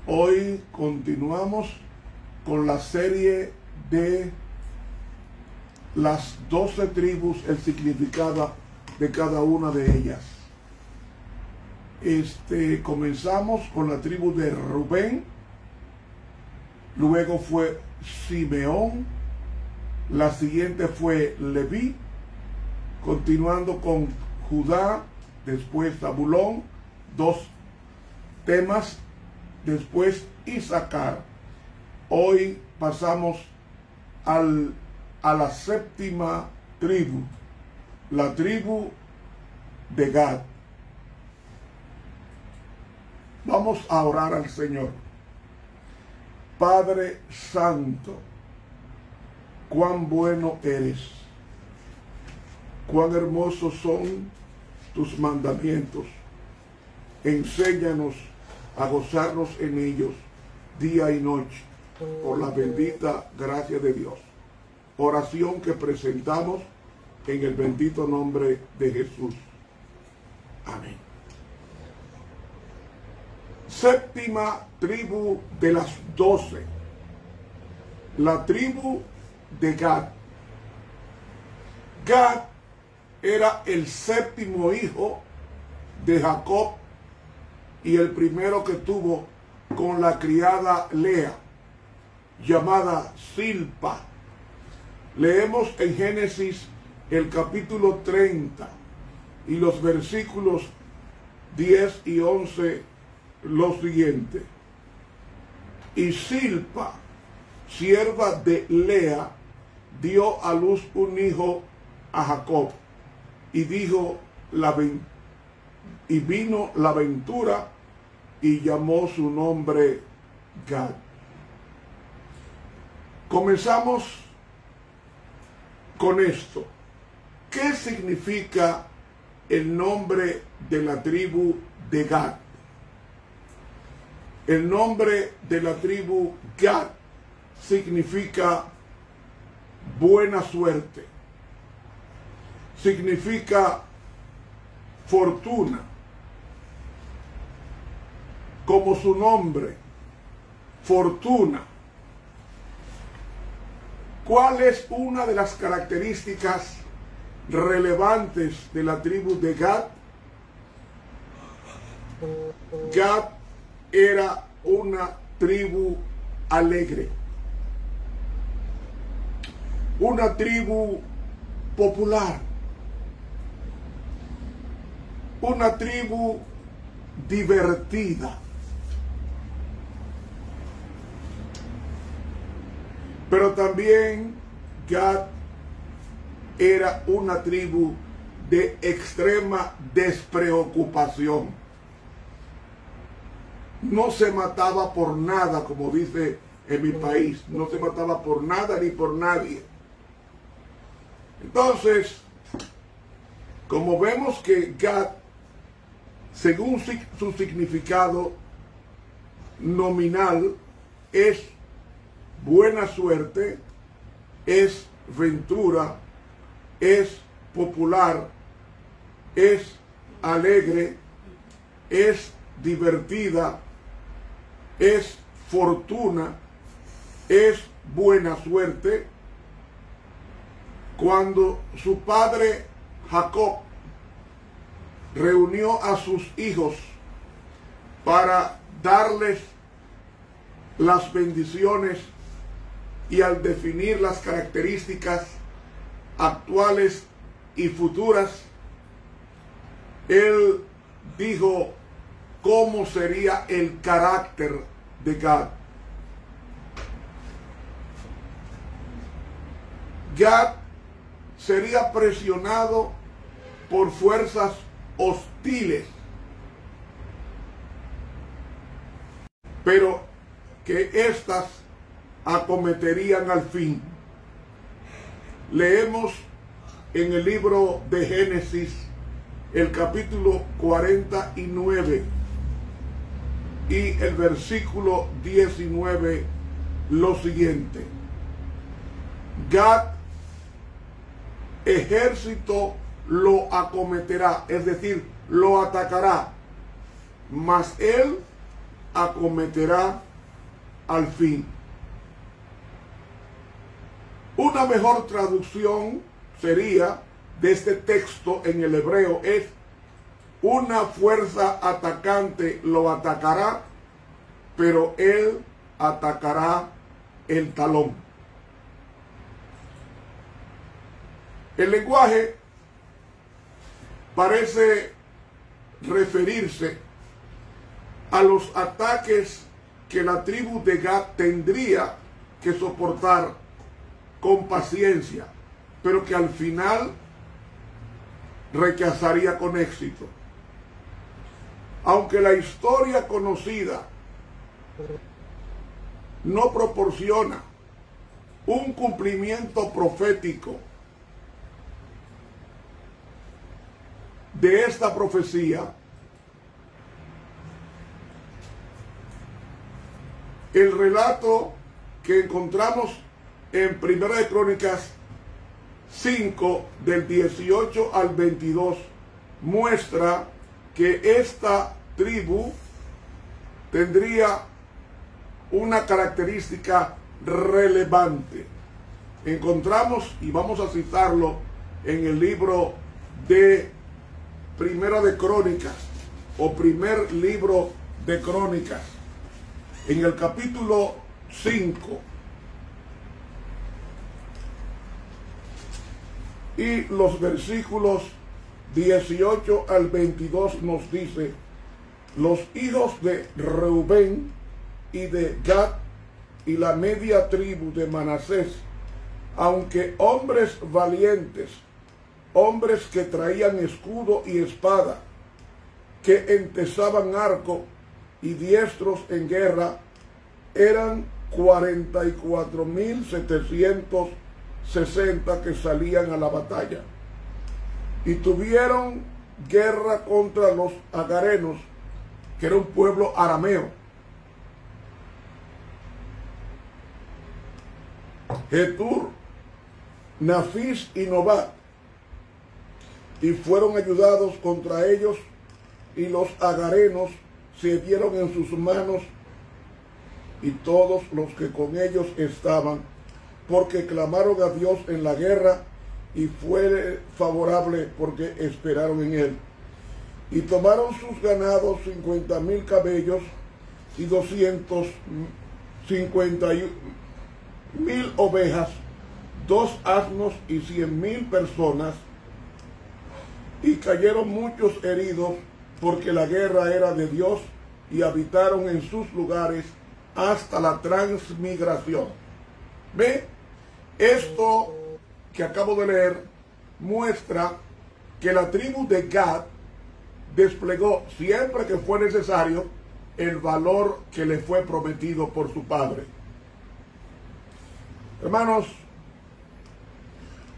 Hoy continuamos con la serie de las 12 tribus, el significado de cada una de ellas. Comenzamos con la tribu de Rubén, luego fue Simeón, la siguiente fue Leví, continuando con Judá, después Zabulón, 2 temas, después Isaacar. Hoy pasamos a la séptima tribu, la tribu de Gad. Vamos a orar al Señor. Padre Santo, cuán bueno eres, cuán hermosos son tus mandamientos. Enséñanos a gozarnos en ellos día y noche, por la bendita gracia de Dios. Oración que presentamos en el bendito nombre de Jesús. Amén. Séptima tribu de las 12, la tribu de Gad. Gad era el séptimo hijo de Jacob y el primero que tuvo con la criada Lea, llamada Silpa. Leemos en Génesis el capítulo 30 y los versículos 10 y 11 lo siguiente. Y Silpa, sierva de Lea, dio a luz un hijo a Jacob, y dijo y vino la ventura, y llamó su nombre Gad. Comenzamos con esto. ¿Qué significa el nombre de la tribu de Gad? El nombre de la tribu Gad significa buena suerte, significa fortuna. Como su nombre, fortuna. ¿Cuál es una de las características relevantes de la tribu de Gad? Gad era una tribu alegre, una tribu popular, una tribu divertida. Pero también Gad era una tribu de extrema despreocupación. No se mataba por nada, como dice en mi país. No se mataba por nada ni por nadie. Entonces, como vemos que Gad, según su significado nominal, es buena suerte, es ventura, es popular, es alegre, es divertida, es fortuna, es buena suerte. Cuando su padre Jacob reunió a sus hijos para darles las bendiciones y al definir las características actuales y futuras, él dijo cómo sería el carácter de Gad. Gad sería presionado por fuerzas hostiles, pero que éstas acometerían al fin. Leemos en el libro de Génesis el capítulo 49 y el versículo 19 lo siguiente: Gad, ejército lo acometerá, es decir, lo atacará, mas él acometerá al fin. Una mejor traducción sería de este texto en el hebreo es: una fuerza atacante lo atacará, pero él atacará el talón. El lenguaje parece referirse a los ataques que la tribu de Gad tendría que soportar con paciencia, pero que al final rechazaría con éxito. Aunque la historia conocida no proporciona un cumplimiento profético de esta profecía, el relato que encontramos en Primera de Crónicas 5 del 18 al 22 muestra que esta tribu tendría una característica relevante. Encontramos, y vamos a citarlo en el libro de Primera de Crónicas, o primer libro de Crónicas, en el capítulo 5, y los versículos 18 al 22 nos dice: los hijos de Reubén y de Gad y la media tribu de Manasés, aunque hombres valientes, hombres que traían escudo y espada, que entesaban arco y diestros en guerra, eran 44,760 que salían a la batalla, y tuvieron guerra contra los agarenos, que era un pueblo arameo. Getur, Nafis y Nobat, y fueron ayudados contra ellos, y los agarenos se dieron en sus manos y todos los que con ellos estaban, porque clamaron a Dios en la guerra, y fue favorable porque esperaron en él. Y tomaron sus ganados 50,000 caballos y 250,000 ovejas, 2 asnos y 100,000 personas, y cayeron muchos heridos, porque la guerra era de Dios, y habitaron en sus lugares hasta la transmigración. ¿Ve? Esto que acabo de leer muestra que la tribu de Gad desplegó, siempre que fue necesario, el valor que le fue prometido por su padre. Hermanos,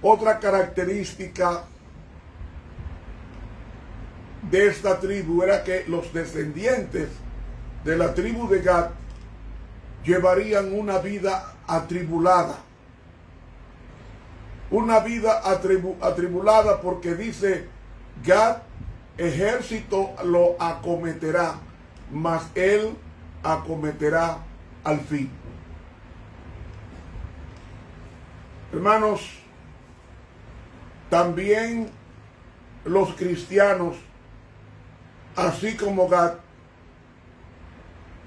otra característica de esta tribu era que los descendientes de la tribu de Gad llevarían una vida atribulada. Una vida atribulada, porque dice: Gad, ejército lo acometerá, mas él acometerá al fin. Hermanos, también los cristianos, así como Gad,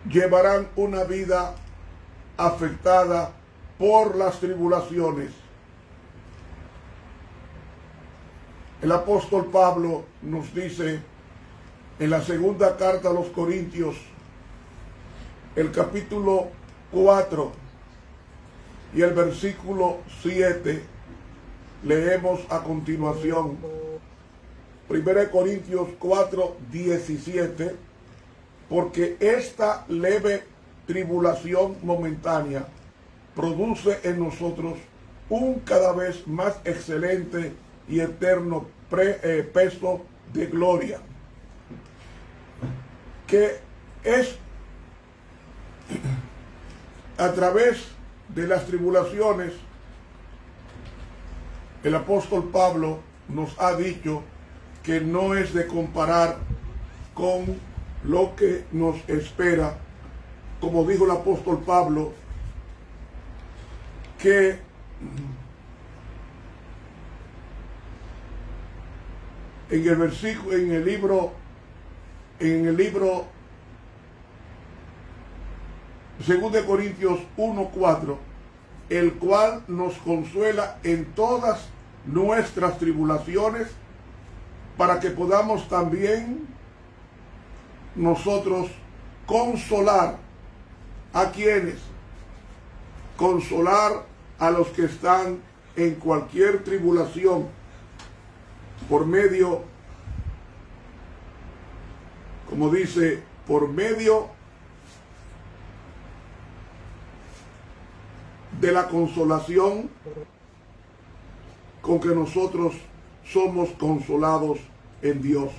llevarán una vida afectada por las tribulaciones. El apóstol Pablo nos dice en la segunda carta a los Corintios, el capítulo 4 y el versículo 7, leemos a continuación. 1 Corintios 4, 17, porque esta leve tribulación momentánea produce en nosotros un cada vez más excelente y eterno peso de gloria, que es a través de las tribulaciones. El apóstol Pablo nos ha dicho que no es de comparar con lo que nos espera como dijo el apóstol Pablo, que en el versículo, en el libro 2 de Corintios 1:4, el cual nos consuela en todas nuestras tribulaciones, para que podamos también nosotros consolar a quienes, consolar a los que están en cualquier tribulación por medio, como dice, por medio de la consolación con que nosotros somos consolados en Dios.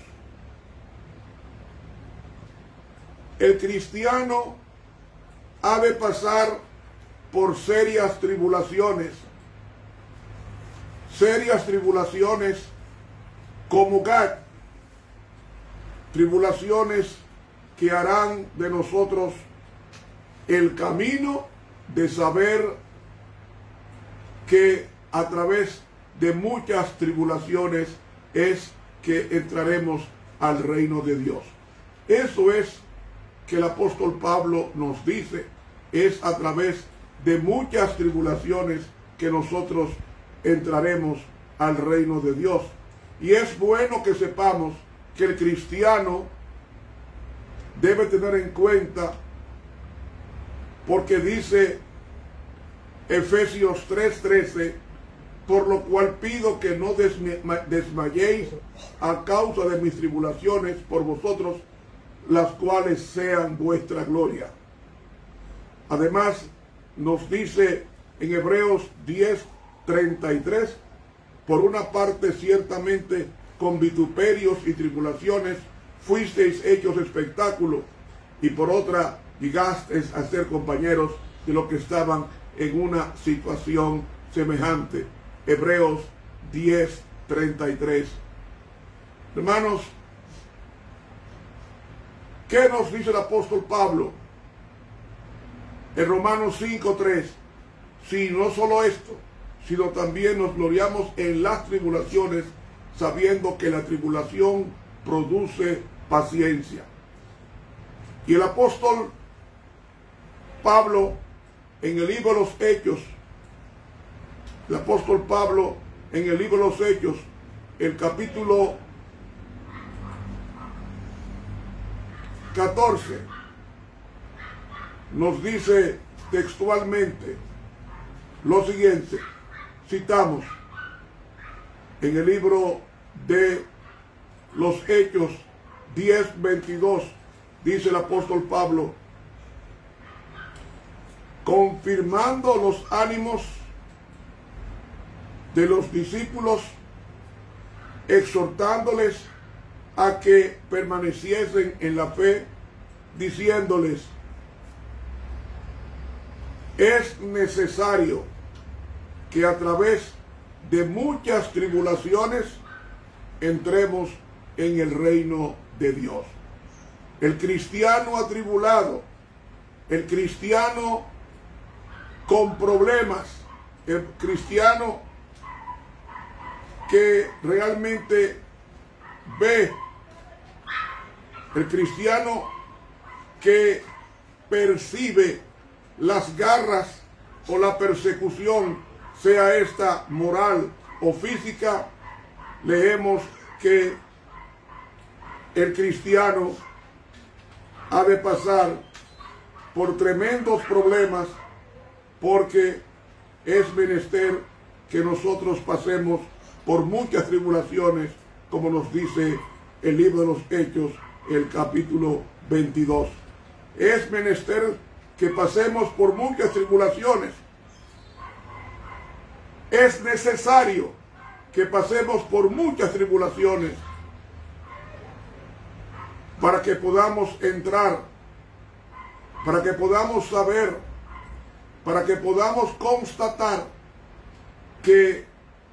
El cristiano ha de pasar por serias tribulaciones como Gad, tribulaciones que harán de nosotros el camino de saber que a través de muchas tribulaciones es que entraremos al reino de Dios. Eso es que el apóstol Pablo nos dice, es a través de muchas tribulaciones que nosotros entraremos al reino de Dios. Y es bueno que sepamos que el cristiano debe tener en cuenta, porque dice Efesios 3:13, por lo cual pido que no desmayéis a causa de mis tribulaciones por vosotros, las cuales sean vuestra gloria. Además, nos dice en Hebreos 10:33, por una parte ciertamente con vituperios y tribulaciones fuisteis hechos espectáculo, y por otra llegasteis a ser compañeros de los que estaban en una situación semejante. Hebreos 10:33. Hermanos, ¿qué nos dice el apóstol Pablo en Romanos 5:3? Si no solo esto, sino también nos gloriamos en las tribulaciones, sabiendo que la tribulación produce paciencia. Y el apóstol Pablo en el libro de los Hechos, el apóstol Pablo en el libro de los Hechos, el capítulo 14, nos dice textualmente lo siguiente. Citamos en el libro de los Hechos 10:22, dice el apóstol Pablo, confirmando los ánimos de los discípulos, exhortándoles a que permaneciesen en la fe, diciéndoles, es necesario que a través de muchas tribulaciones entremos en el reino de Dios. El cristiano atribulado, el cristiano con problemas, el cristiano que realmente ve, el cristiano que percibe las garras o la persecución, sea esta moral o física, leemos que el cristiano ha de pasar por tremendos problemas, porque es menester que nosotros pasemos por muchas tribulaciones, como nos dice el libro de los Hechos, el capítulo 22. Es menester que pasemos por muchas tribulaciones. Es necesario que pasemos por muchas tribulaciones para que podamos entrar, para que podamos saber, para que podamos constatar que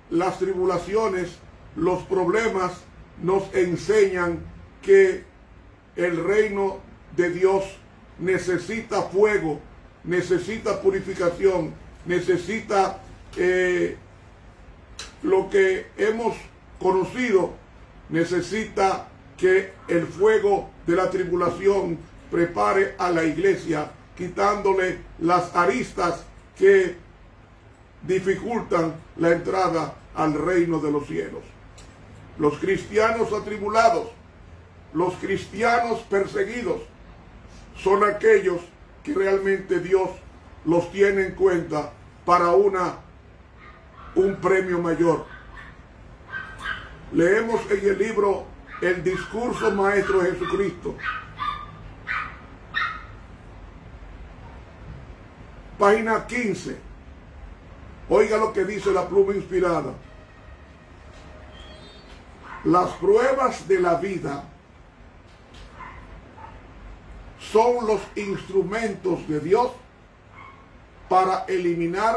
las tribulaciones, los problemas nos enseñan que el reino de Dios necesita fuego, necesita purificación, necesita lo que hemos conocido, necesita que el fuego de la tribulación prepare a la iglesia, quitándole las aristas que dificultan la entrada al reino de los cielos. Los cristianos atribulados, los cristianos perseguidos, son aquellos que realmente Dios los tiene en cuenta para un premio mayor. Leemos en el libro El Discurso Maestro de Jesucristo, página 15. Oiga lo que dice la pluma inspirada. Las pruebas de la vida son los instrumentos de Dios para eliminar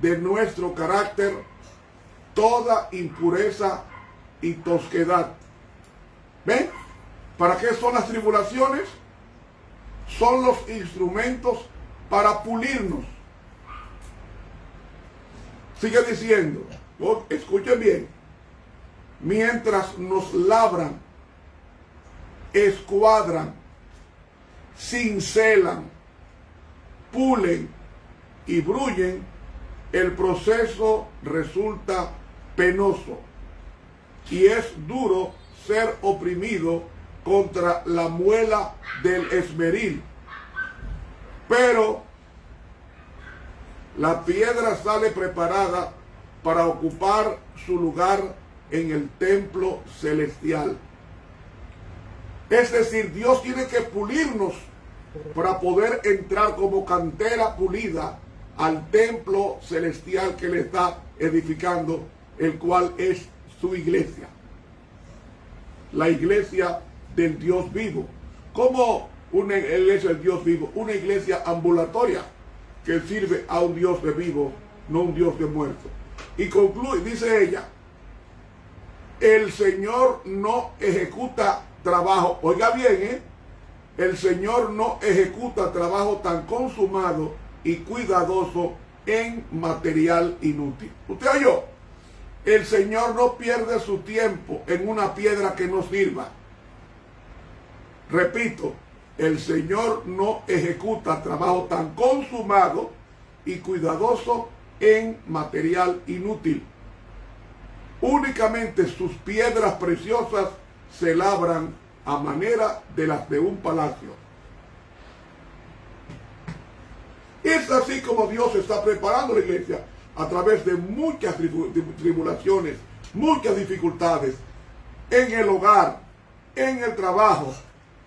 de nuestro carácter toda impureza y tosquedad. ¿Ven? ¿Para qué son las tribulaciones? Son los instrumentos para pulirnos. Sigue diciendo, escuchen bien, mientras nos labran, escuadran, cincelan, pulen y brullen, el proceso resulta penoso y es duro ser oprimido contra la muela del esmeril. Pero la piedra sale preparada para ocupar su lugar en el templo celestial. Es decir, Dios tiene que pulirnos para poder entrar como cantera pulida al templo celestial que le está edificando, el cual es su iglesia. La iglesia del Dios vivo. ¿Cómo una iglesia del Dios vivo? Una iglesia ambulatoria que sirve a un Dios de vivo, no un Dios de muerto. Y concluye, dice ella, el Señor no ejecuta trabajo, oiga bien, el Señor no ejecuta trabajo tan consumado y cuidadoso en material inútil. ¿Usted oyó? El Señor no pierde su tiempo en una piedra que no sirva. Repito, el Señor no ejecuta trabajo tan consumado y cuidadoso en material inútil. Únicamente sus piedras preciosas se labran a manera de las de un palacio. Es así como Dios está preparando la iglesia a través de muchas tribulaciones, muchas dificultades, en el hogar, en el trabajo,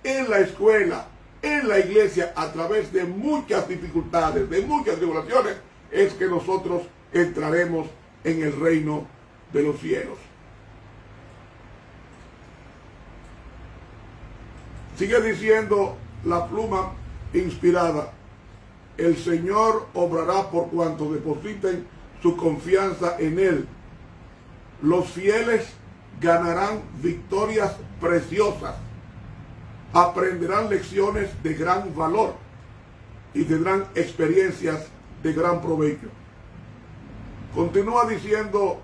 en la escuela, en la iglesia, a través de muchas dificultades, de muchas tribulaciones, es que nosotros entraremos en el reino de los cielos. Sigue diciendo la pluma inspirada, el Señor obrará por cuanto depositen su confianza en Él. Los fieles ganarán victorias preciosas, aprenderán lecciones de gran valor y tendrán experiencias de gran provecho. Continúa diciendo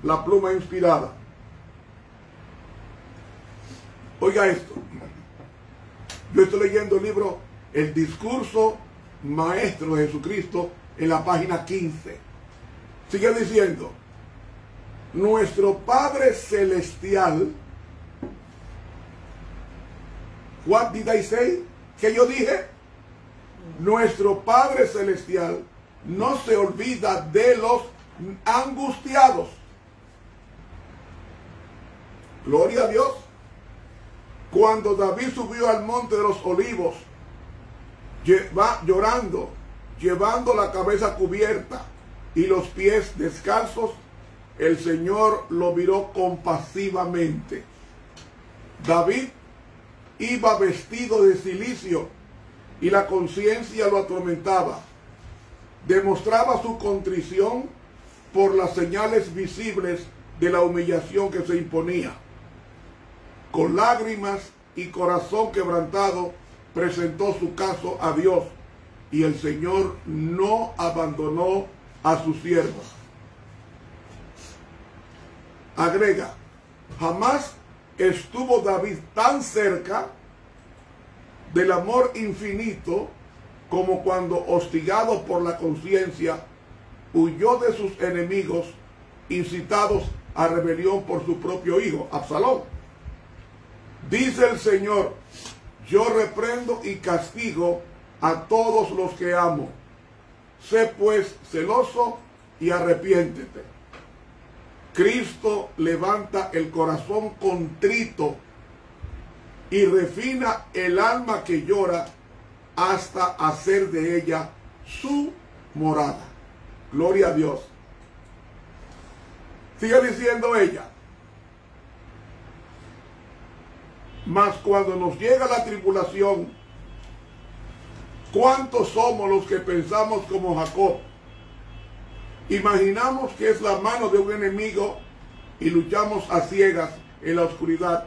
la pluma inspirada. Oiga esto. Yo estoy leyendo el libro El Discurso Maestro de Jesucristo en la página 15. Sigue diciendo, nuestro Padre Celestial, what did I say? ¿Qué yo dije? Nuestro Padre Celestial no se olvida de los angustiados. Gloria a Dios. Cuando David subió al monte de los olivos, va llorando, llevando la cabeza cubierta y los pies descalzos, el Señor lo miró compasivamente. David iba vestido de cilicio y la conciencia lo atormentaba. Demostraba su contrición por las señales visibles de la humillación que se imponía. Con lágrimas y corazón quebrantado, presentó su caso a Dios y el Señor no abandonó a sus siervos. Agrega, jamás estuvo David tan cerca del amor infinito como cuando, hostigado por la conciencia, huyó de sus enemigos incitados a rebelión por su propio hijo, Absalón. Dice el Señor, yo reprendo y castigo a todos los que amo. Sé pues celoso y arrepiéntete. Cristo levanta el corazón contrito y refina el alma que llora hasta hacer de ella su morada. Gloria a Dios. Sigue diciendo ella, mas cuando nos llega la tribulación, ¿cuántos somos los que pensamos como Jacob? Imaginamos que es la mano de un enemigo y luchamos a ciegas en la oscuridad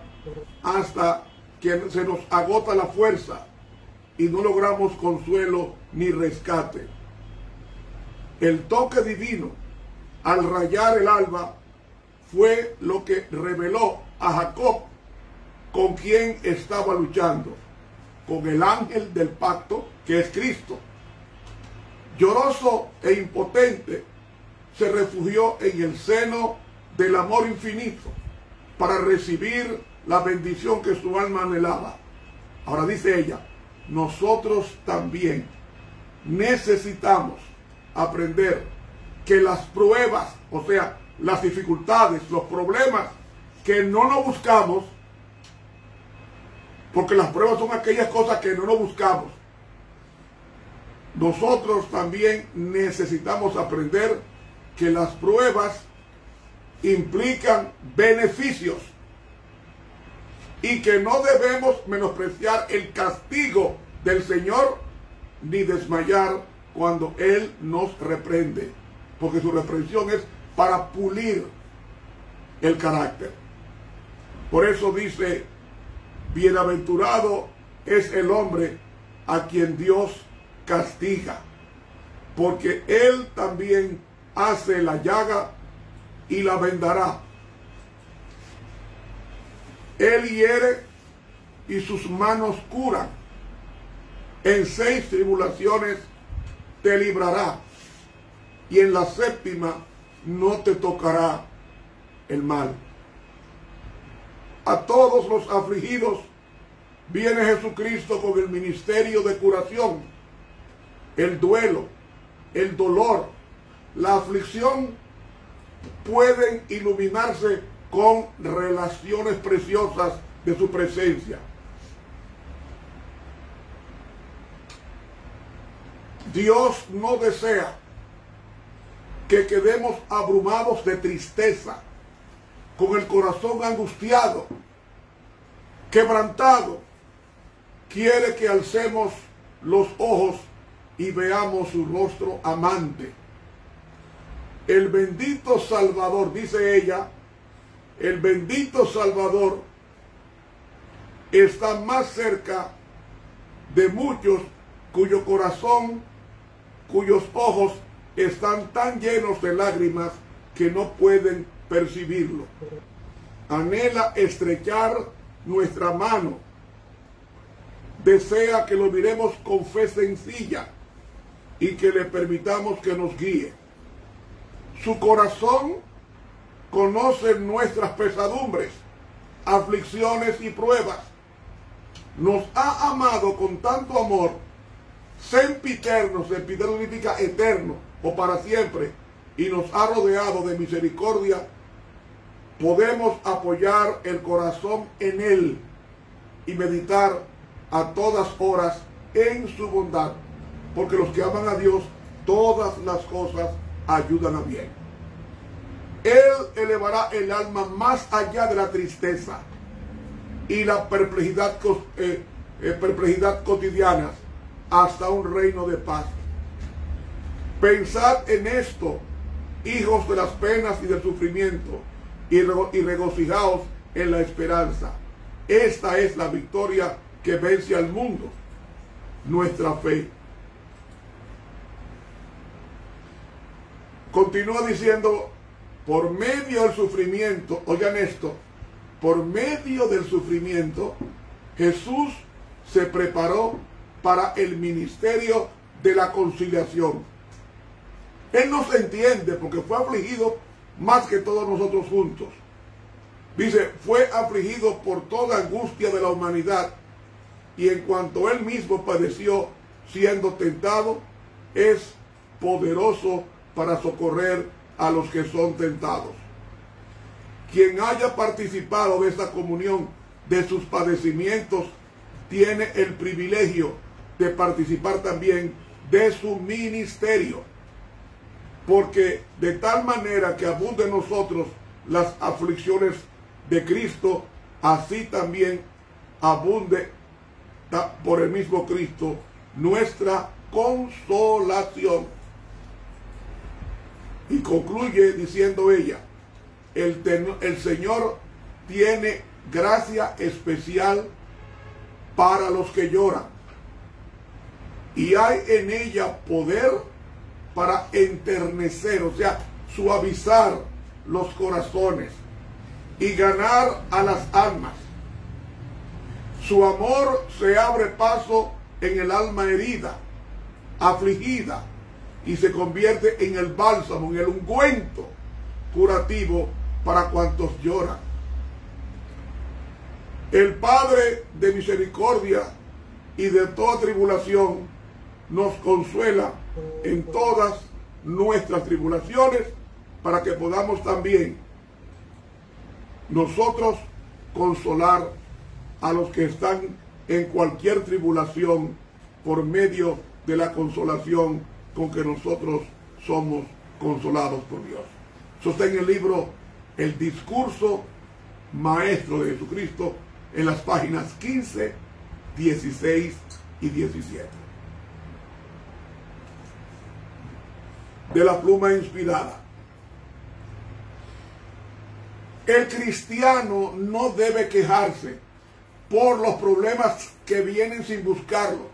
hasta que se nos agota la fuerza y no logramos consuelo ni rescate. El toque divino al rayar el alba fue lo que reveló a Jacob con quien estaba luchando, con el ángel del pacto que es Cristo. Lloroso e impotente, se refugió en el seno del amor infinito para recibir la bendición que su alma anhelaba. Ahora dice ella, nosotros también necesitamos aprender que las pruebas, o sea, las dificultades, los problemas que no nos buscamos, porque las pruebas son aquellas cosas que no nos buscamos, nosotros también necesitamos aprender que las pruebas implican beneficios y que no debemos menospreciar el castigo del Señor ni desmayar cuando Él nos reprende, porque su reprensión es para pulir el carácter. Por eso dice, bienaventurado es el hombre a quien Dios castiga, porque Él también hace la llaga y la vendará. Él hiere y sus manos curan. En 6 tribulaciones te librará y en la 7ª no te tocará el mal. A todos los afligidos viene Jesucristo con el ministerio de curación. El duelo, el dolor, la aflicción pueden iluminarse con relaciones preciosas de su presencia. Dios no desea que quedemos abrumados de tristeza, con el corazón angustiado, quebrantado. Quiere que alcemos los ojos y veamos su rostro amante. El bendito Salvador, dice ella, el bendito Salvador está más cerca de muchos cuyo corazón, cuyos ojos están tan llenos de lágrimas que no pueden percibirlo. Anhela estrechar nuestra mano. Desea que lo miremos con fe sencilla y que le permitamos que nos guíe. Su corazón conoce nuestras pesadumbres, aflicciones y pruebas. Nos ha amado con tanto amor, sempiterno significa eterno o para siempre, y nos ha rodeado de misericordia. Podemos apoyar el corazón en Él y meditar a todas horas en su bondad, porque los que aman a Dios, todas las cosas ayudan a bien. Él elevará el alma más allá de la tristeza y la perplejidad cotidiana hasta un reino de paz. Pensad en esto, hijos de las penas y del sufrimiento, y regocijaos en la esperanza. Esta es la victoria que vence al mundo, nuestra fe. Continúa diciendo, por medio del sufrimiento, oigan esto, por medio del sufrimiento, Jesús se preparó para el ministerio de la conciliación. Él nos entiende porque fue afligido más que todos nosotros juntos. Dice, fue afligido por toda angustia de la humanidad, y en cuanto él mismo padeció siendo tentado, es poderoso para socorrer a los que son tentados. Quien haya participado de esta comunión de sus padecimientos tiene el privilegio de participar también de su ministerio, porque de tal manera que abunde en nosotros las aflicciones de Cristo, así también abunde por el mismo Cristo nuestra consolación. Y concluye diciendo ella, el Señor tiene gracia especial para los que lloran, y hay en ella poder para enternecer, o sea, suavizar los corazones y ganar a las almas. Su amor se abre paso en el alma herida, afligida, y se convierte en el bálsamo, en el ungüento curativo para cuantos lloran. El Padre de misericordia y de toda tribulación nos consuela en todas nuestras tribulaciones, para que podamos también nosotros consolar a los que están en cualquier tribulación por medio de la consolación con que nosotros somos consolados por Dios. Eso está en el libro El Discurso Maestro de Jesucristo, en las páginas 15, 16 y 17. De la pluma inspirada. El cristiano no debe quejarse por los problemas que vienen sin buscarlo,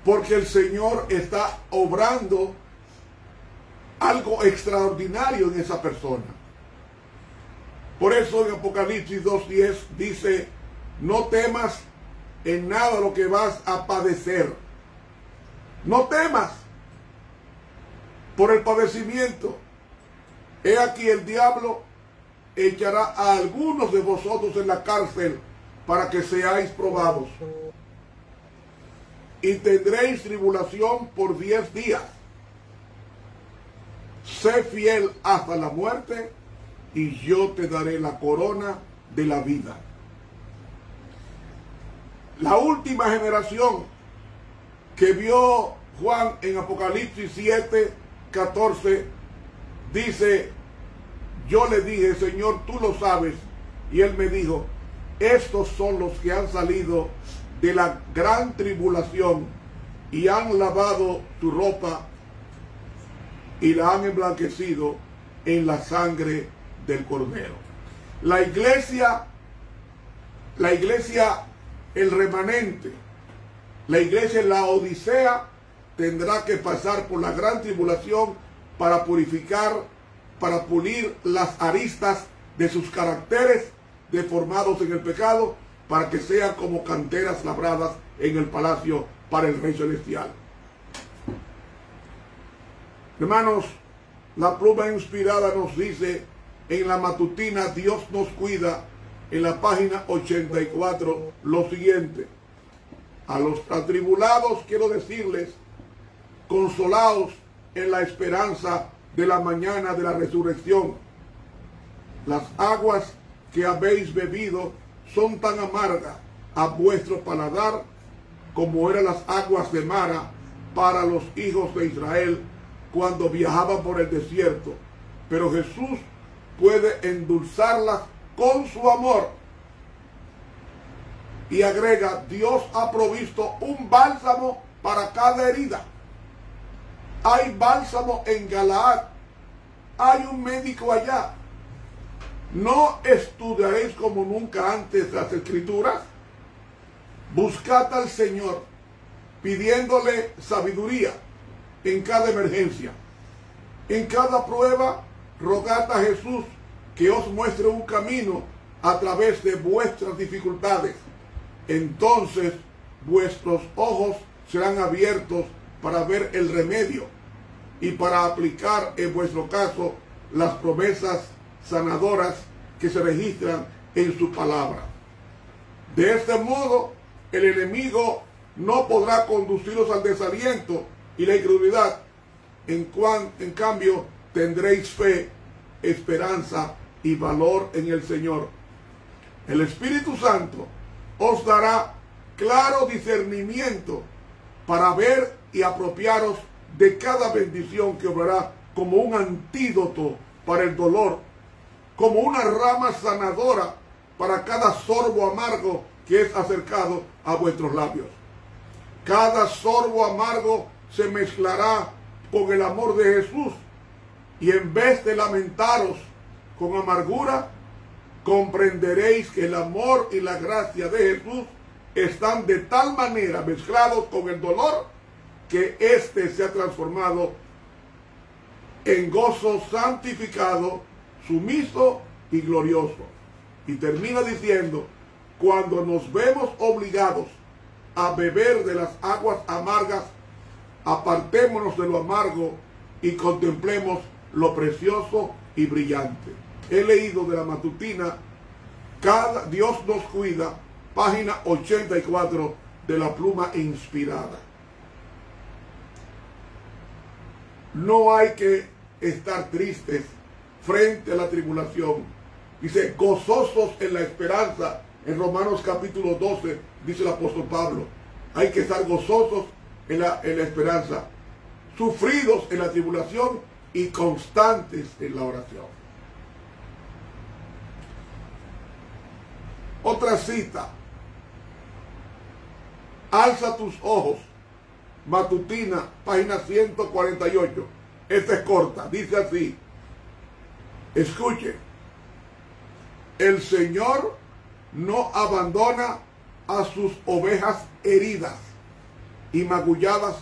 porque el Señor está obrando algo extraordinario en esa persona. Por eso en Apocalipsis 2:10 dice, no temas en nada lo que vas a padecer. No temas por el padecimiento. He aquí el diablo echará a algunos de vosotros en la cárcel para que seáis probados. Y tendréis tribulación por 10 días. Sé fiel hasta la muerte, y yo te daré la corona de la vida. La última generación que vio Juan en Apocalipsis 7:14 dice, yo le dije, Señor, tú lo sabes. Y él me dijo, estos son los que han salido de la gran tribulación y han lavado tu ropa y la han emblanquecido en la sangre del Cordero. La iglesia, el remanente, la iglesia en la Odisea tendrá que pasar por la gran tribulación para purificar, para pulir las aristas de sus caracteres deformados en el pecado, para que sean como canteras labradas en el palacio para el Rey Celestial. Hermanos, la pluma inspirada nos dice en la matutina Dios nos cuida, en la página 84, lo siguiente: a los atribulados quiero decirles, consolaos en la esperanza de la mañana de la resurrección. Las aguas que habéis bebido son tan amargas a vuestro paladar como eran las aguas de Mara para los hijos de Israel cuando viajaban por el desierto. Pero Jesús puede endulzarlas con su amor. Y agrega, Dios ha provisto un bálsamo para cada herida. Hay bálsamo en Galaad. Hay un médico allá. ¿No estudiaréis como nunca antes las Escrituras? Buscad al Señor, pidiéndole sabiduría en cada emergencia. En cada prueba, rogad a Jesús que os muestre un camino a través de vuestras dificultades. Entonces vuestros ojos serán abiertos para ver el remedio y para aplicar en vuestro caso las promesas sanadoras que se registran en su palabra. De este modo, el enemigo no podrá conduciros al desaliento y la incredulidad. En cambio, tendréis fe, esperanza y valor en el Señor. El Espíritu Santo os dará claro discernimiento para ver y apropiaros de cada bendición que obrará como un antídoto para el dolor, como una rama sanadora para cada sorbo amargo que es acercado a vuestros labios. Cada sorbo amargo se mezclará con el amor de Jesús, y en vez de lamentaros con amargura, comprenderéis que el amor y la gracia de Jesús están de tal manera mezclados con el dolor que éste se ha transformado en gozo santificado, sumiso y glorioso. Y termina diciendo: cuando nos vemos obligados a beber de las aguas amargas, apartémonos de lo amargo y contemplemos lo precioso y brillante. He leído de la matutina Dios nos cuida, página 84 de la Pluma Inspirada. No hay que estar tristes frente a la tribulación. Dice, gozosos en la esperanza. En Romanos capítulo 12 dice el apóstol Pablo, hay que estar gozosos en la esperanza, sufridos en la tribulación y constantes en la oración. Otra cita: alza tus ojos, matutina, página 148. Esta es corta, dice así: escuche, el Señor no abandona a sus ovejas heridas y magulladas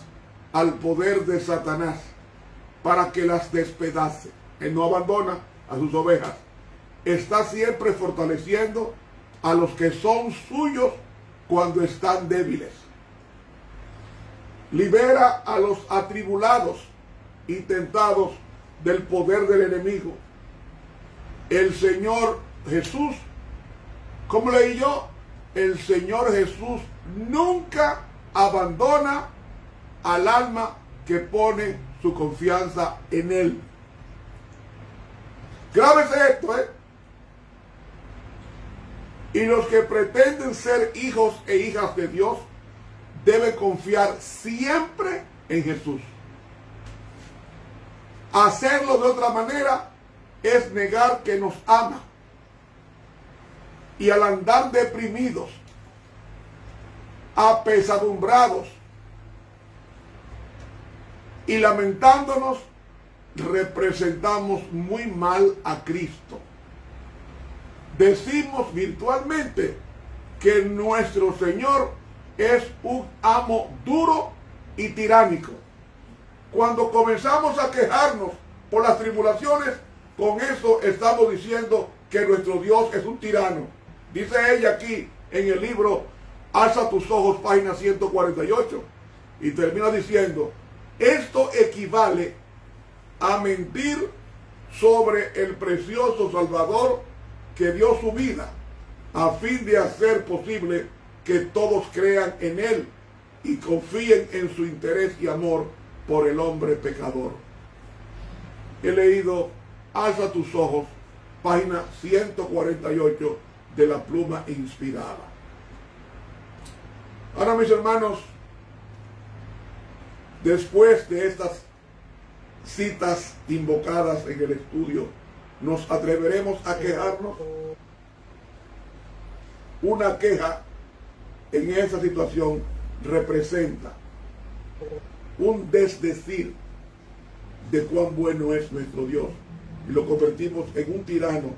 al poder de Satanás para que las despedace. Él no abandona a sus ovejas. Está siempre fortaleciendo a los que son suyos cuando están débiles. Libera a los atribulados y tentados del poder del enemigo. El Señor Jesús, ¿cómo leí yo? El Señor Jesús nunca abandona al alma que pone su confianza en Él. Grábese esto, Y los que pretenden ser hijos e hijas de Dios deben confiar siempre en Jesús. Hacerlo de otra manera es negar que nos ama. Y al andar deprimidos, apesadumbrados y lamentándonos, representamos muy mal a Cristo. Decimos virtualmente que nuestro Señor es un amo duro y tiránico. Cuando comenzamos a quejarnos por las tribulaciones, con eso estamos diciendo que nuestro Dios es un tirano. Dice ella aquí en el libro Alza tus ojos, página 148, y termina diciendo: esto equivale a mentir sobre el precioso Salvador que dio su vida a fin de hacer posible que todos crean en Él y confíen en su interés y amor por el hombre pecador. He leído Alza tus ojos, página 148 de la Pluma Inspirada. Ahora, mis hermanos, después de estas citas invocadas en el estudio, ¿nos atreveremos a quejarnos? Una queja en esa situación representa un desdecir de cuán bueno es nuestro Dios, y lo convertimos en un tirano,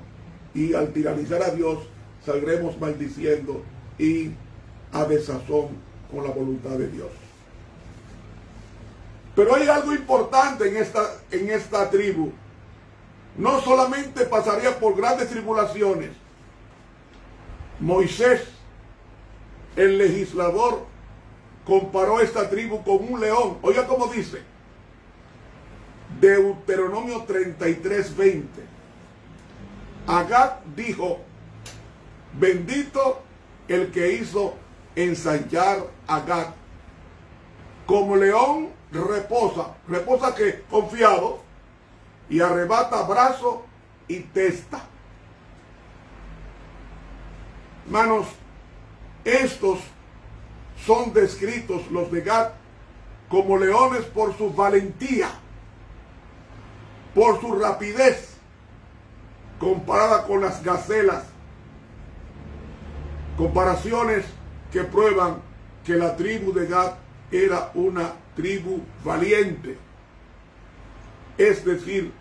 y al tiranizar a Dios saldremos maldiciendo y a desazón con la voluntad de Dios. Pero hay algo importante en esta tribu. No solamente pasaría por grandes tribulaciones. Moisés, el legislador, comparó esta tribu con un león. Oiga cómo dice. Deuteronomio 33:20. Agag dijo: bendito el que hizo ensanchar a Gad. Como león reposa que confiado, y arrebata brazo y testa. Hermanos, estos son descritos, los de Gad, como leones por su valentía, por su rapidez, comparada con las gacelas. Comparaciones que prueban que la tribu de Gad era una tribu valiente, es decir,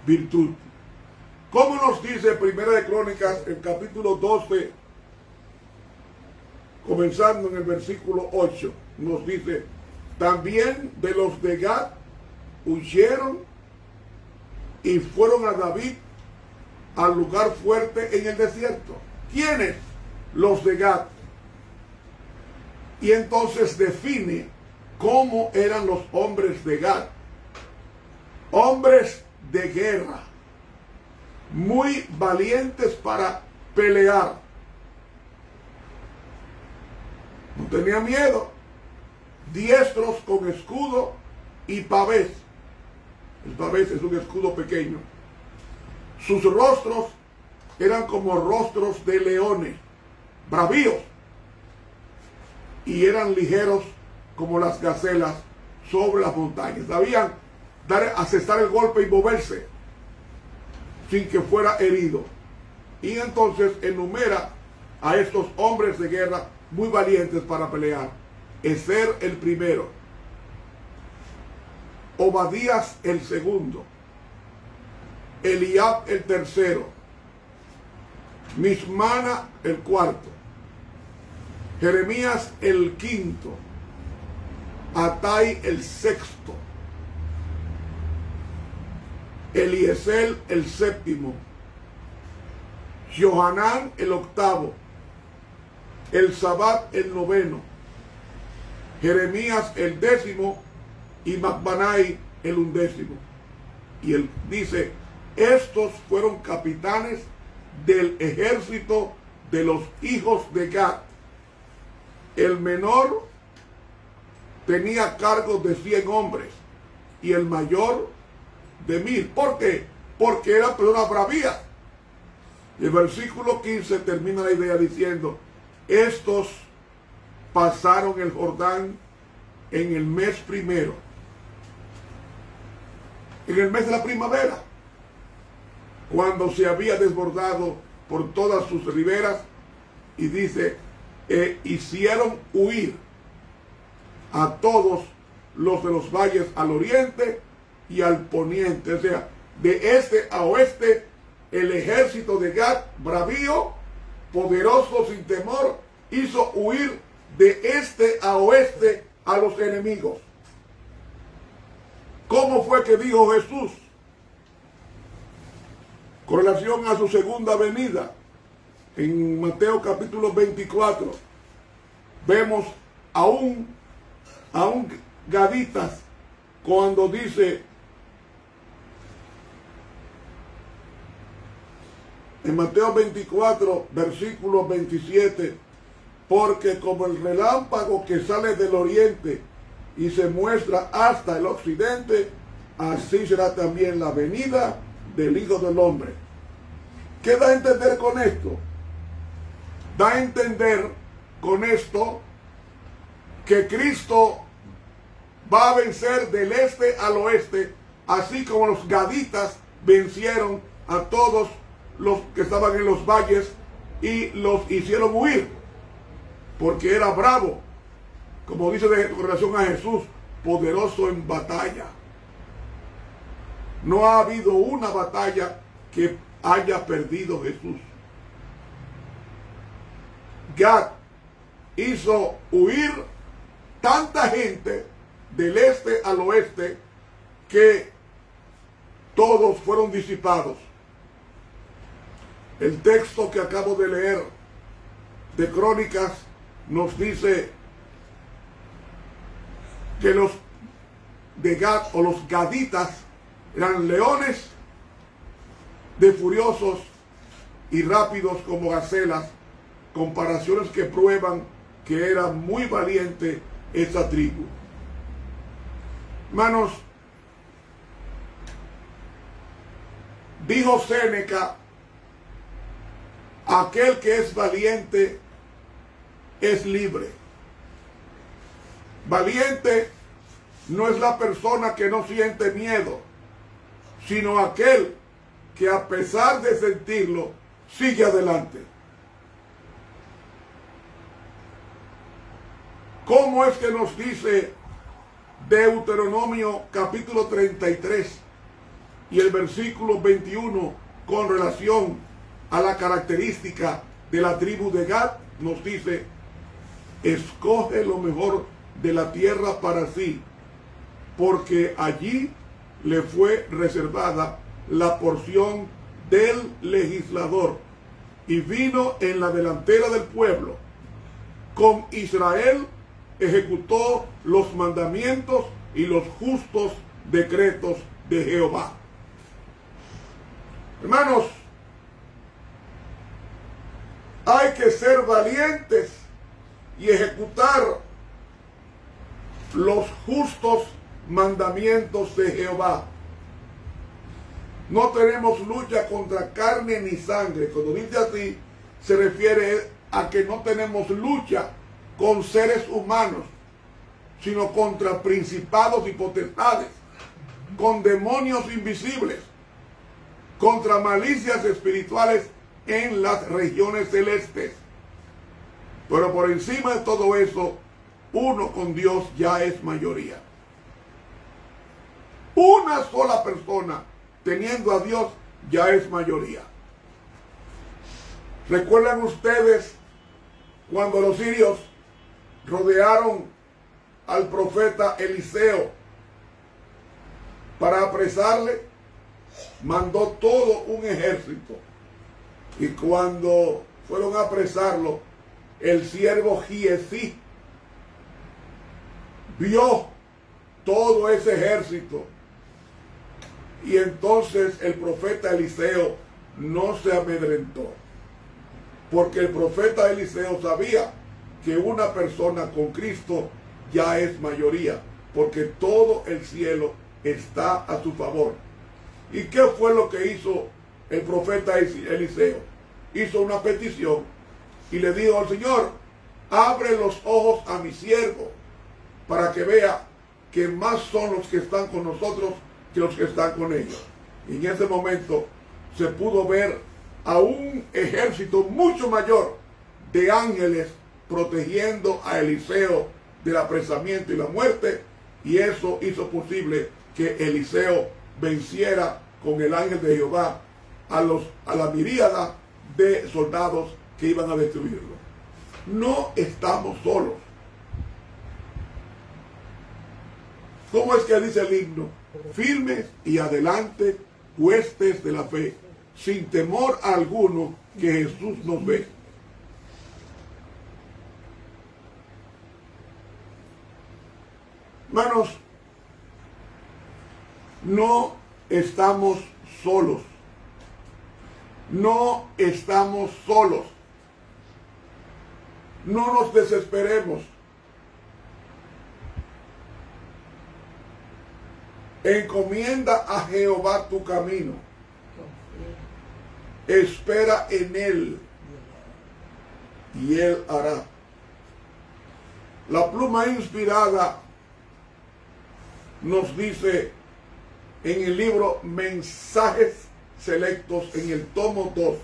virtud. Como nos dice Primera de Crónicas, el capítulo 12, comenzando en el versículo 8, nos dice: también de los de Gad huyeron y fueron a David al lugar fuerte en el desierto. ¿Quiénes? Los de Gad. Y entonces define cómo eran los hombres de Gad. Hombres de guerra, muy valientes para pelear. No tenía miedo. Diestros con escudo y pavés. El pavés es un escudo pequeño. Sus rostros eran como rostros de leones, bravíos, y eran ligeros como las gacelas sobre las montañas. Sabían asestar el golpe y moverse sin que fuera herido. Y entonces enumera a estos hombres de guerra muy valientes para pelear. Ezer el primero, Obadías el segundo, Eliab el tercero, Mismana el cuarto, Jeremías el quinto, Atai el sexto, Eliezer el séptimo, Johanán el octavo, Elzabat el noveno, Jeremías el décimo y Macbanai el undécimo. Y él dice: estos fueron capitanes del ejército de los hijos de Gad. El menor tenía cargo de 100 hombres y el mayor de 1000. ¿Por qué? Porque eran personas bravías. El versículo 15 termina la idea diciendo: estos pasaron el Jordán en el mes primero, en el mes de la primavera, cuando se había desbordado por todas sus riberas, y dice: hicieron huir a todos los de los valles al oriente y al poniente. O sea, de este a oeste, el ejército de Gad, bravío, poderoso, sin temor, hizo huir de este a oeste a los enemigos. ¿Cómo fue que dijo Jesús con relación a su segunda venida? En Mateo capítulo 24 vemos a un gaditas cuando dice en Mateo 24 versículo 27: porque como el relámpago que sale del oriente y se muestra hasta el occidente, así será también la venida del Hijo del Hombre. ¿Qué da a entender con esto? Da a entender con esto que Cristo va a vencer del este al oeste, así como los gaditas vencieron a todos los que estaban en los valles y los hicieron huir, porque era bravo, como dice con relación a Jesús, poderoso en batalla. No ha habido una batalla que haya perdido Jesús. Gad hizo huir tanta gente del este al oeste que todos fueron disipados. El texto que acabo de leer de Crónicas nos dice que los de Gad o los gaditas eran leones de furiosos y rápidos como gacelas, comparaciones que prueban que era muy valiente esa tribu. Hermanos, dijo Séneca, aquel que es valiente es libre. Valiente no es la persona que no siente miedo, sino aquel que a pesar de sentirlo, sigue adelante. ¿Cómo es que nos dice Deuteronomio capítulo 33 y el versículo 21 con relación a la característica de la tribu de Gad? Nos dice: escoge lo mejor de la tierra para sí, porque allí le fue reservada la porción del legislador, y vino en la delantera del pueblo. Con Israel ejecutó los mandamientos y los justos decretos de Jehová. Hermanos, hay que ser valientes y ejecutar los justos mandamientos de Jehová. No tenemos lucha contra carne ni sangre. Cuando dice así, se refiere a que no tenemos lucha con seres humanos, sino contra principados y potestades, con demonios invisibles, contra malicias espirituales en las regiones celestes. Pero por encima de todo eso, uno con Dios ya es mayoría. Una sola persona teniendo a Dios ya es mayoría. ¿Recuerdan ustedes cuando los sirios rodearon al profeta Eliseo para apresarle? Mandó todo un ejército, y cuando fueron a apresarlo, el siervo Giezi vio todo ese ejército, y entonces el profeta Eliseo no se amedrentó, porque el profeta Eliseo sabía que una persona con Cristo ya es mayoría, porque todo el cielo está a su favor. ¿Y qué fue lo que hizo el profeta Eliseo? Hizo una petición y le dijo al Señor: abre los ojos a mi siervo para que vea que más son los que están con nosotros que los que están con ellos. Y en ese momento se pudo ver a un ejército mucho mayor de ángeles protegiendo a Eliseo del apresamiento y la muerte, y eso hizo posible que Eliseo venciera con el ángel de Jehová a la miríada de soldados que iban a destruirlo. No estamos solos. ¿Cómo es que dice el himno? Firmes y adelante, huestes de la fe, sin temor alguno, que Jesús nos ve. Hermanos, no estamos solos. No estamos solos. No nos desesperemos. Encomienda a Jehová tu camino. Espera en Él, y Él hará. La pluma inspirada nos dice en el libro Mensajes Selectos, en el tomo 2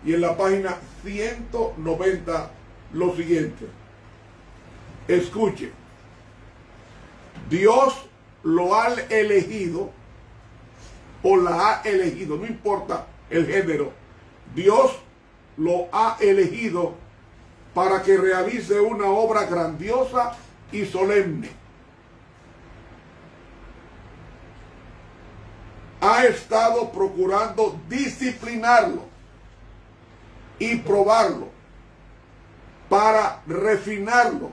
y en la página 190, lo siguiente. Escuche: Dios lo ha elegido o la ha elegido, no importa el género. Dios lo ha elegido para que realice una obra grandiosa y solemne. Ha estado procurando disciplinarlo y probarlo para refinarlo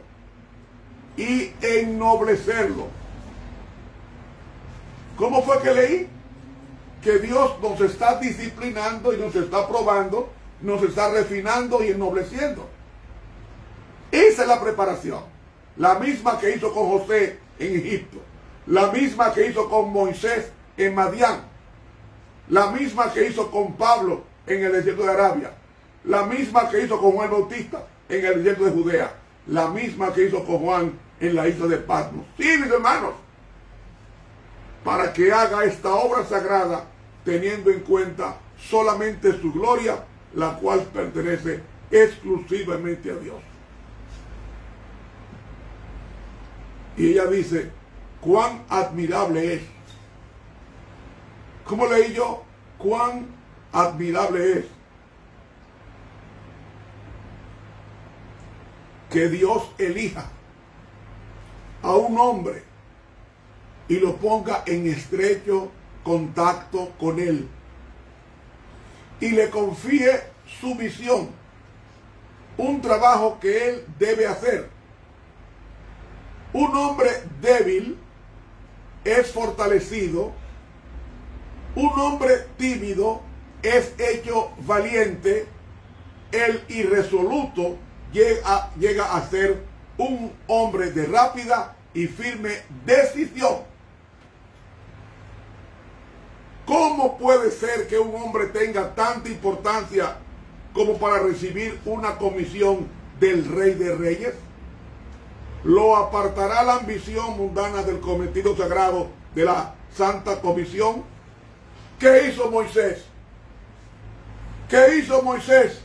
y ennoblecerlo. ¿Cómo fue que leí? Que Dios nos está disciplinando y nos está probando, nos está refinando y ennobleciendo. Esa es la preparación. La misma que hizo con José en Egipto. La misma que hizo con Moisés en Madián. La misma que hizo con Pablo en el desierto de Arabia. La misma que hizo con Juan Bautista en el desierto de Judea. La misma que hizo con Juan en la isla de Patmos. Sí, mis hermanos. Para que haga esta obra sagrada teniendo en cuenta solamente su gloria, la cual pertenece exclusivamente a Dios. Y ella dice, cuán admirable es. ¿Cómo leí yo? Cuán admirable es que Dios elija a un hombre y lo ponga en estrecho contacto con él y le confíe su misión, un trabajo que él debe hacer. Un hombre débil es fortalecido, un hombre tímido es hecho valiente, el irresoluto llega a ser un hombre de rápida y firme decisión. ¿Cómo puede ser que un hombre tenga tanta importancia como para recibir una comisión del Rey de Reyes? ¿Lo apartará la ambición mundana del cometido sagrado de la Santa Comisión? ¿Qué hizo Moisés? ¿Qué hizo Moisés?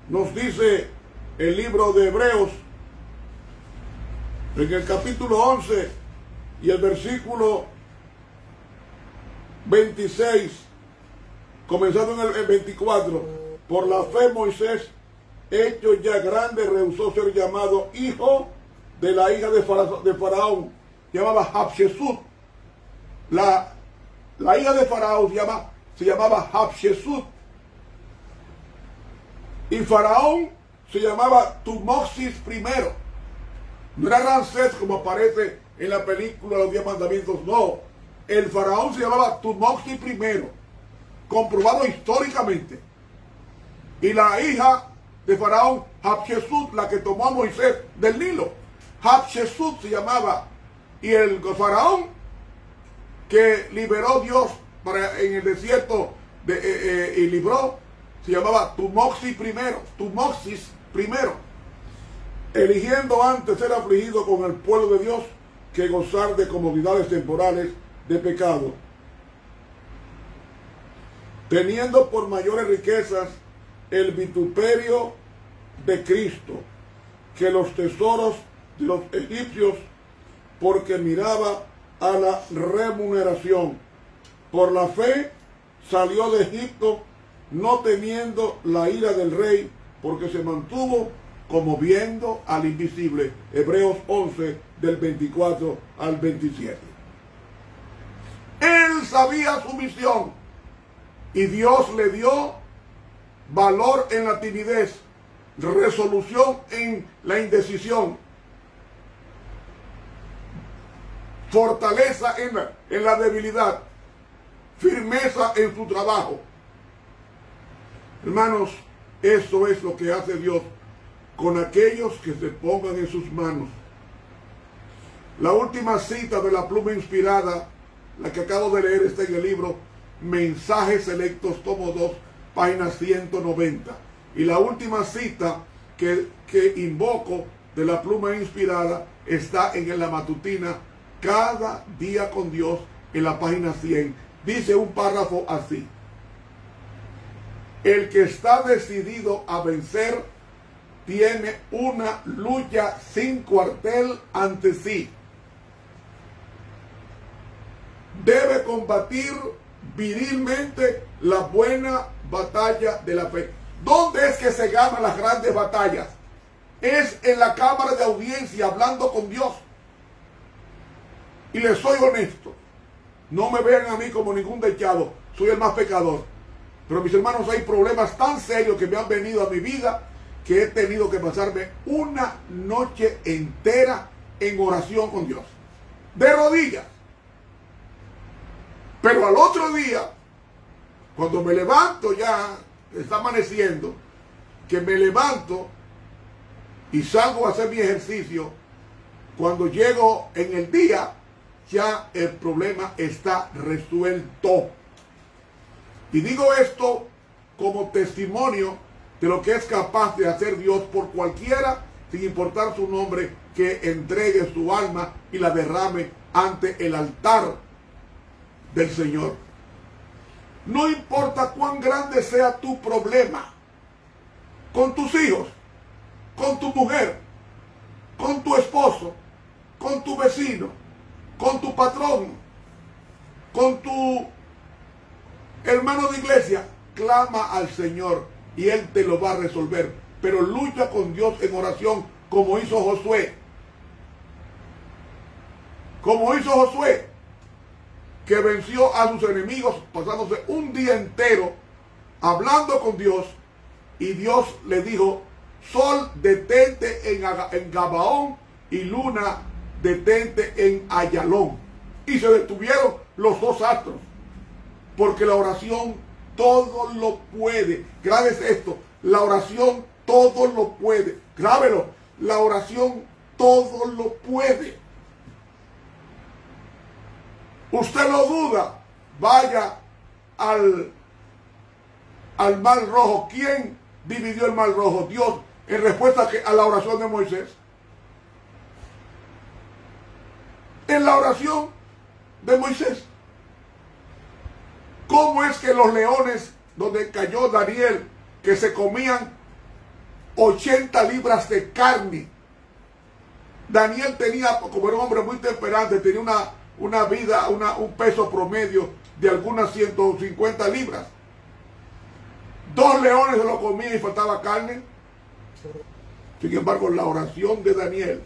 Nos dice el libro de Hebreos, en el capítulo 11 y el versículo 26, comenzando en el 24, por la fe Moisés, hecho ya grande, rehusó ser llamado hijo de la hija de Faraón, llamaba Hatshepsut. La hija de Faraón se llamaba Hatshepsut. Y Faraón se llamaba Tumoxis I. No era Ramsés como aparece en la película Los 10 Mandamientos, no. El Faraón se llamaba Tumoxis I, comprobado históricamente. Y la hija de Faraón, Hatshepsut, la que tomó a Moisés del Nilo. Hatshepsut se llamaba, y el faraón que liberó Dios en el desierto y libró, se llamaba Tumoxis I, eligiendo antes ser afligido con el pueblo de Dios que gozar de comodidades temporales de pecado, teniendo por mayores riquezas el vituperio de Cristo que los tesoros de los egipcios, porque miraba a la remuneración. Por la fe salió de Egipto, no temiendo la ira del rey, porque se mantuvo como viendo al invisible. Hebreos 11, del 24 al 27. Él sabía su misión y Dios le dio valor en la timidez, resolución en la indecisión, fortaleza en la debilidad, firmeza en su trabajo. Hermanos, eso es lo que hace Dios con aquellos que se pongan en sus manos. La última cita de la pluma inspirada, la que acabo de leer, está en el libro Mensajes Selectos, tomo 2, página 190. Y la última cita que invoco de la pluma inspirada está en la matutina Cada Día con Dios, en la página 100. Dice un párrafo así: el que está decidido a vencer tiene una lucha sin cuartel ante sí. Debe combatir virilmente la buena batalla de la fe. ¿Dónde es que se ganan las grandes batallas? es en la cámara de audiencia hablando con Dios. Y les soy honesto, no me vean a mí como ningún desechado, soy el más pecador. Pero mis hermanos, hay problemas tan serios que me han venido a mi vida que he tenido que pasarme una noche entera en oración con Dios, de rodillas. Pero al otro día, cuando me levanto, ya está amaneciendo, que me levanto y salgo a hacer mi ejercicio, cuando llego en el día, ya el problema está resuelto. Y digo esto como testimonio de lo que es capaz de hacer Dios por cualquiera, sin importar su nombre, que entregue su alma y la derrame ante el altar del Señor. No importa cuán grande sea tu problema, con tus hijos, con tu mujer, con tu esposo, con tu vecino, con tu patrón, con tu hermano de iglesia, clama al Señor y Él te lo va a resolver. Pero lucha con Dios en oración, como hizo Josué. Como hizo Josué, que venció a sus enemigos pasándose un día entero hablando con Dios, y Dios le dijo: sol, detente en Gabaón, y luna, detente en Ayalón. Y se detuvieron los dos astros, porque la oración todo lo puede. Grábese esto: la oración todo lo puede. Grábelo: la oración todo lo puede. Usted lo duda, vaya al Mar Rojo. ¿Quién dividió el Mar Rojo? Dios, en respuesta a la oración de Moisés. En la oración de Moisés. ¿Cómo es que los leones, donde cayó Daniel, que se comían 80 libras de carne? Daniel tenía, como era un hombre muy temperante, tenía una vida, un peso promedio de algunas 150 libras. 2 leones se lo comían y faltaba carne. Sin embargo, la oración de Daniel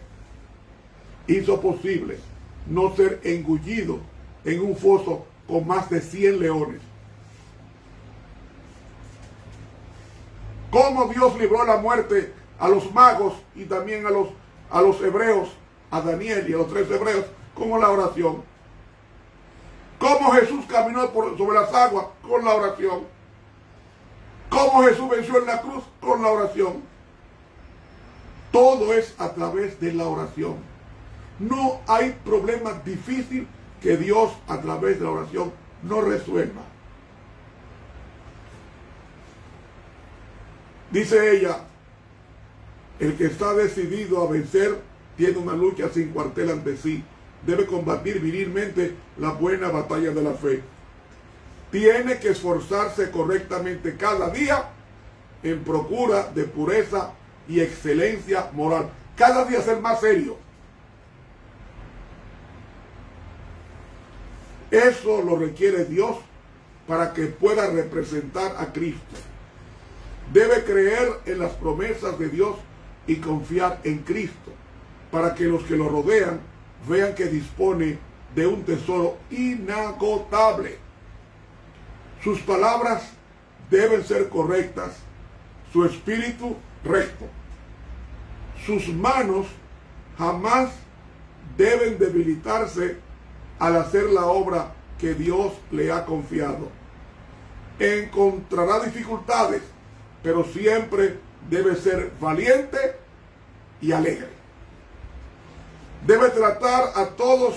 hizo posible no ser engullido en un foso con más de 100 leones. Cómo Dios libró la muerte a los magos y también a los hebreos, a Daniel y a los 3 hebreos, con la oración. Cómo Jesús caminó sobre las aguas, con la oración. Cómo Jesús venció en la cruz, con la oración. Todo es a través de la oración. No hay problema difícil que Dios a través de la oración no resuelva. Dice ella: el que está decidido a vencer tiene una lucha sin cuartel ante sí. Debe combatir virilmente la buena batalla de la fe. Tiene que esforzarse correctamente cada día en procura de pureza y excelencia moral. Cada día ser más serio. Eso lo requiere Dios para que pueda representar a Cristo. Debe creer en las promesas de Dios y confiar en Cristo, para que los que lo rodean vean que dispone de un tesoro inagotable. Sus palabras deben ser correctas, su espíritu recto. Sus manos jamás deben debilitarse al hacer la obra que Dios le ha confiado. Encontrará dificultades, pero siempre debe ser valiente y alegre. Debe tratar a todos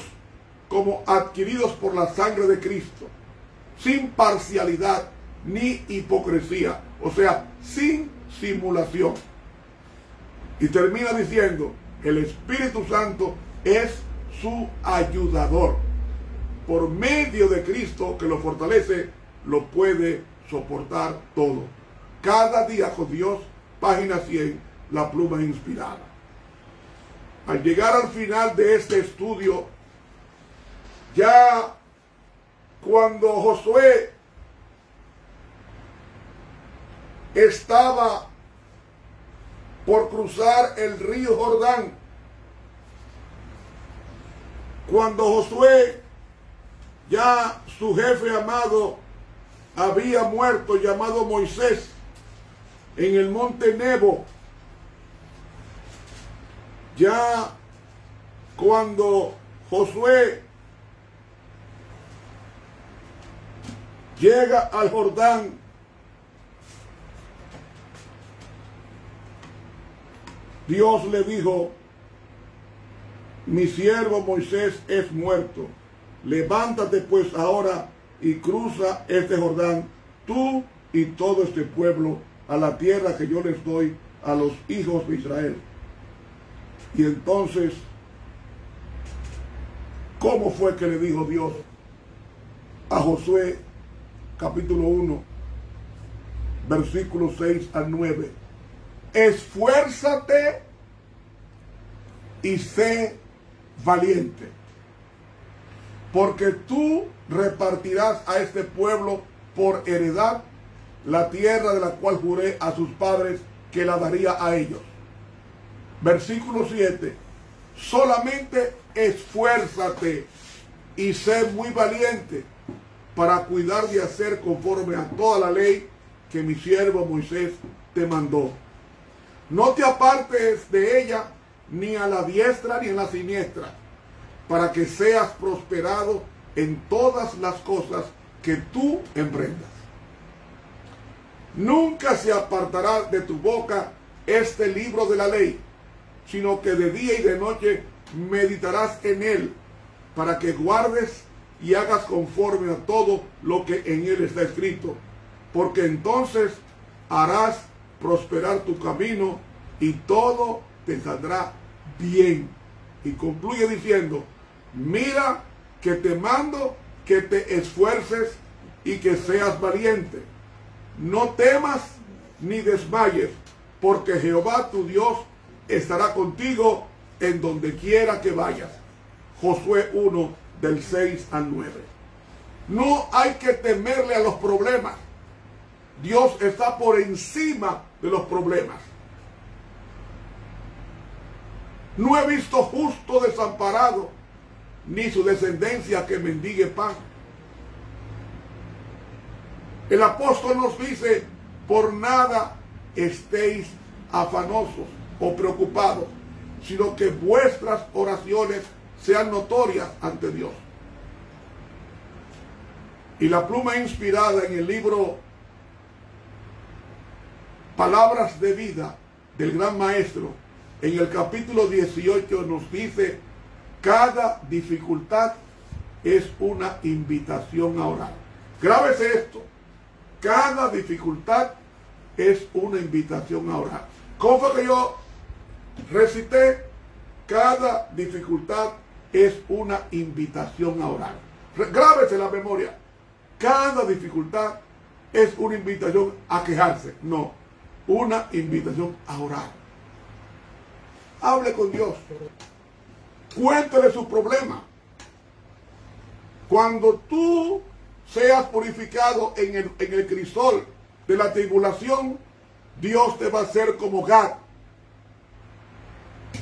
como adquiridos por la sangre de Cristo, sin parcialidad ni hipocresía, o sea, sin simulación. Y termina diciendo: el Espíritu Santo es su ayudador. Por medio de Cristo que lo fortalece, lo puede soportar todo. Cada día con Dios, página 100, la pluma inspirada. Al llegar al final de este estudio, ya cuando Josué estaba por cruzar el río Jordán. Cuando Josué, ya su jefe amado, había muerto, llamado Moisés, en el monte Nebo, ya cuando Josué llega al Jordán, Dios le dijo: mi siervo Moisés es muerto. Levántate pues ahora y cruza este Jordán, tú y todo este pueblo, a la tierra que yo les doy a los hijos de Israel. Y entonces, ¿cómo fue que le dijo Dios a Josué, capítulo 1, versículos 6 al 9? Esfuérzate y sé valiente, porque tú repartirás a este pueblo por heredad la tierra de la cual juré a sus padres que la daría a ellos. Versículo 7. Solamente esfuérzate y sé muy valiente para cuidar de hacer conforme a toda la ley que mi siervo Moisés te mandó. No te apartes de ella ni a la diestra ni a la siniestra, para que seas prosperado en todas las cosas que tú emprendas. Nunca se apartará de tu boca este libro de la ley, sino que de día y de noche meditarás en él, para que guardes y hagas conforme a todo lo que en él está escrito, porque entonces harás prosperar tu camino y todo te saldrá bien. Y concluye diciendo: mira que te mando que te esfuerces y que seas valiente. No temas ni desmayes, porque Jehová tu Dios estará contigo en donde quiera que vayas. Josué 1, del 6 al 9. No hay que temerle a los problemas. Dios está por encima de los problemas. No he visto justo desamparado, ni su descendencia que mendigue pan. El apóstol nos dice: por nada estéis afanosos o preocupados, sino que vuestras oraciones sean notorias ante Dios. Y la pluma inspirada en el libro Palabras de Vida del Gran Maestro, en el capítulo 18 nos dice: cada dificultad es una invitación a orar. Grábese esto: cada dificultad es una invitación a orar. ¿Cómo fue que yo recité? Cada dificultad es una invitación a orar. Grábese la memoria. Cada dificultad es una invitación a quejarse. No, una invitación a orar. Hable con Dios. Cuéntele su problema. Cuando tú seas purificado en el crisol de la tribulación, Dios te va a hacer como Gad.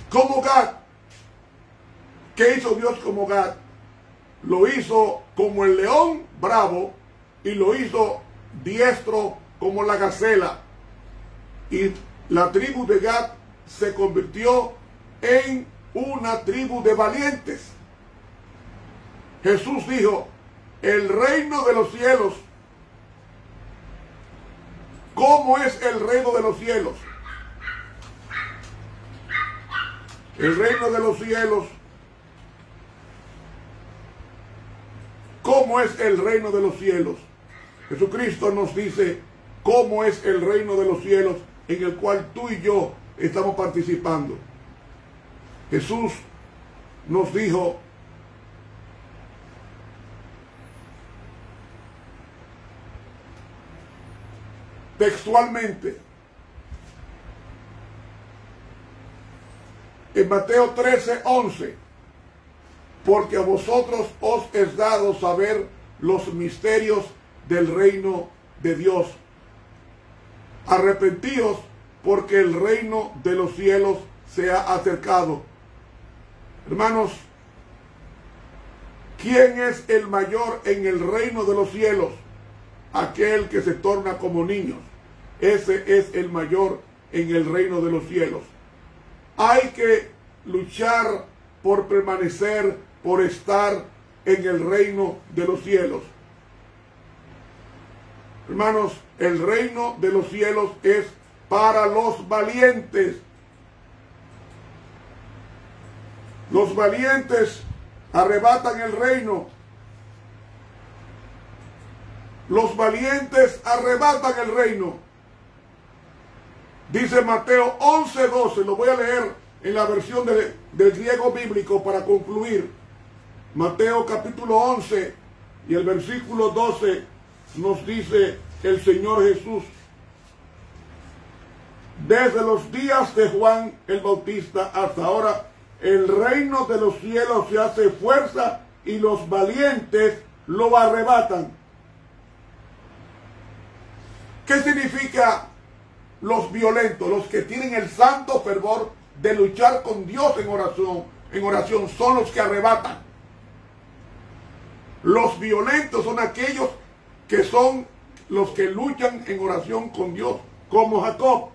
Como Gad. ¿Qué hizo Dios como Gad? Lo hizo como el león bravo y lo hizo diestro como la gacela. Y la tribu de Gad se convirtió en una tribu de valientes. Jesús dijo: el reino de los cielos. ¿Cómo es el reino de los cielos? El reino de los cielos. ¿Cómo es el reino de los cielos? Jesucristo nos dice cómo es el reino de los cielos en el cual tú y yo estamos participando. Jesús nos dijo: textualmente, en Mateo 13:11, porque a vosotros os es dado saber los misterios del reino de Dios. Arrepentíos, porque el reino de los cielos se ha acercado. Hermanos, ¿quién es el mayor en el reino de los cielos? Aquel que se torna como niños. Ese es el mayor en el reino de los cielos. Hay que luchar por permanecer, por estar en el reino de los cielos. Hermanos, el reino de los cielos es para los valientes. Los valientes arrebatan el reino. Los valientes arrebatan el reino. Dice Mateo 11:12, lo voy a leer en la versión del griego bíblico para concluir. Mateo capítulo 11 y el versículo 12 nos dice el Señor Jesús: desde los días de Juan el Bautista hasta ahora, el reino de los cielos se hace fuerza y los valientes lo arrebatan. ¿Qué significa los violentos? Los que tienen el santo fervor de luchar con Dios en oración son los que arrebatan. Los violentos son aquellos que son los que luchan en oración con Dios, como Jacob.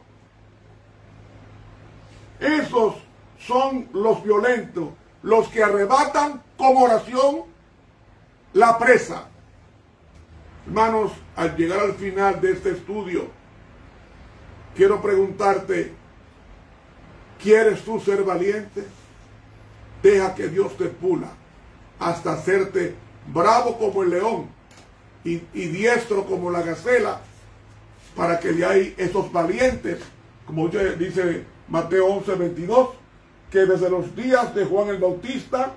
Esos son los violentos, los que arrebatan con oración la presa. Hermanos, al llegar al final de este estudio, quiero preguntarte, ¿quieres tú ser valiente? Deja que Dios te pula hasta hacerte bravo como el león y diestro como la gacela, para que de ahí esos valientes, como dice Mateo 11:22, que desde los días de Juan el Bautista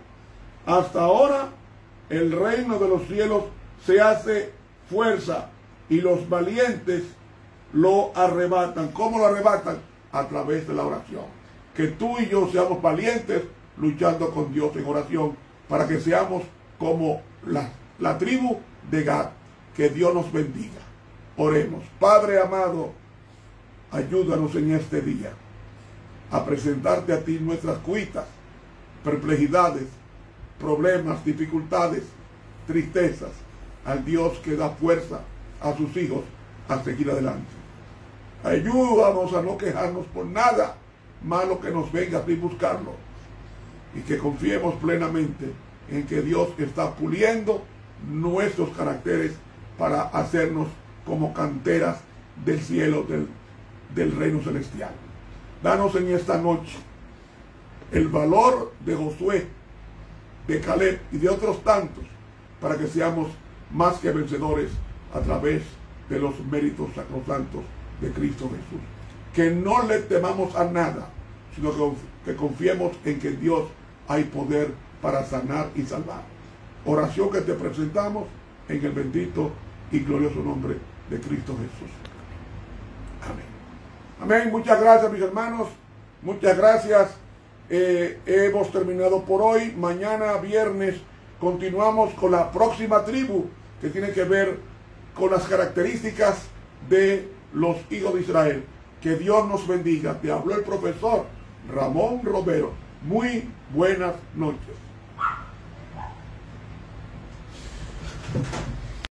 hasta ahora el reino de los cielos se hace fuerza y los valientes lo arrebatan. ¿Cómo lo arrebatan? A través de la oración. Que tú y yo seamos valientes luchando con Dios en oración, para que seamos como la tribu de Gad. Que Dios nos bendiga. Oremos. Padre amado, ayúdanos en este día a presentarte a ti nuestras cuitas, perplejidades, problemas, dificultades, tristezas, al Dios que da fuerza a sus hijos a seguir adelante. Ayúdanos a no quejarnos por nada malo que nos venga sin buscarlo, y que confiemos plenamente en que Dios está puliendo nuestros caracteres para hacernos como canteras del cielo, del reino celestial. Danos en esta noche el valor de Josué, de Caleb y de otros tantos, para que seamos más que vencedores a través de los méritos sacrosantos de Cristo Jesús. Que no le temamos a nada, sino que confiemos en que en Dios hay poder para sanar y salvar. Oración que te presentamos en el bendito y glorioso nombre de Cristo Jesús. Amén. Amén. Muchas gracias, mis hermanos. Muchas gracias. Hemos terminado por hoy. Mañana, viernes, continuamos con la próxima tribu, que tiene que ver con las características de los hijos de Israel. Que Dios nos bendiga. Te habló el profesor Ramón Romero. Muy buenas noches.